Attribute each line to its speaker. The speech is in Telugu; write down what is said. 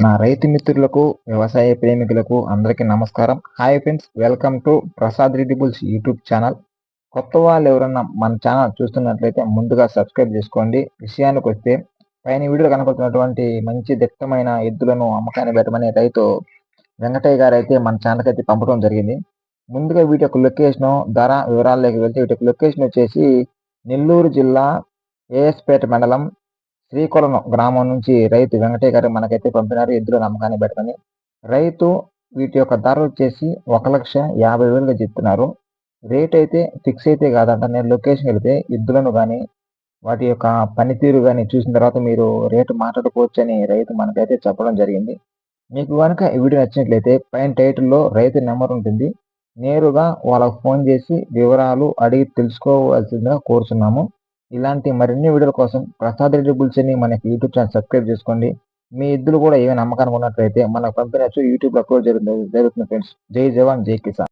Speaker 1: నా రైతు మిత్రులకు, వ్యవసాయ ప్రేమికులకు అందరికీ నమస్కారం. Hi friends, welcome to Prasad Reddy bulls YouTube channel. కొత్త వాళ్ళు ఎవరన్నా మన ఛానల్ చూస్తున్నట్లయితే ముందుగా సబ్స్క్రైబ్ చేసుకోండి. విషయానికి వస్తే పైన వీడియోలో కనపడుతున్నటువంటి మంచి దిట్టమైన ఎద్దులను అమ్మకాన్ని పెట్టమని రైతు వెంకటయ్య గారు అయితే మన ఛానల్కి అయితే పంపడం జరిగింది. ముందుగా వీటి యొక్క లొకేషన్ ధర వివరాల్లోకి వెళ్తే వీటి యొక్క లొకేషన్ వచ్చేసి నెల్లూరు జిల్లా ఏఎస్పేట మండలం శ్రీకొలను గ్రామం నుంచి రైతు వెంకటయ్య గారు మనకైతే పంపినారు ఎద్దుల నమ్మకాన్ని పెట్టమని. రైతు వీటి యొక్క ధర వచ్చేసి 1,50,000గా చెప్తున్నారు. రేట్ అయితే ఫిక్స్ అయితే కాదంట. నేను లొకేషన్ వెళితే ఎద్దులను కానీ వాటి యొక్క పనితీరు కానీ చూసిన తర్వాత మీరు రేటు మాట్లాడుకోవచ్చు అని రైతు మనకైతే చెప్పడం జరిగింది. మీకు కనుక ఈ వీడియో నచ్చినట్లయితే పైన టైటిల్లో రైతు నెంబర్ ఉంటుంది. నేరుగా వాళ్ళకు ఫోన్ చేసి వివరాలు అడిగి తెలుసుకోవాల్సిందిగా కోరుచున్నాము. ఇలాంటి మరిన్ని వీడియోల కోసం ప్రసాద్ రెడ్డి బుల్స్ అని మనకి యూట్యూబ్ ఛానల్ సబ్స్క్రైబ్ చేసుకోండి. మీ ఎద్దులు కూడా ఏమైనా నమ్మకానికి ఉన్నట్లయితే మనకు పంపినచ్చు యూట్యూబ్లో అప్లోడ్ జరుగుతుంది ఫ్రెండ్స్. జై జవాన్ జై కిసాన్.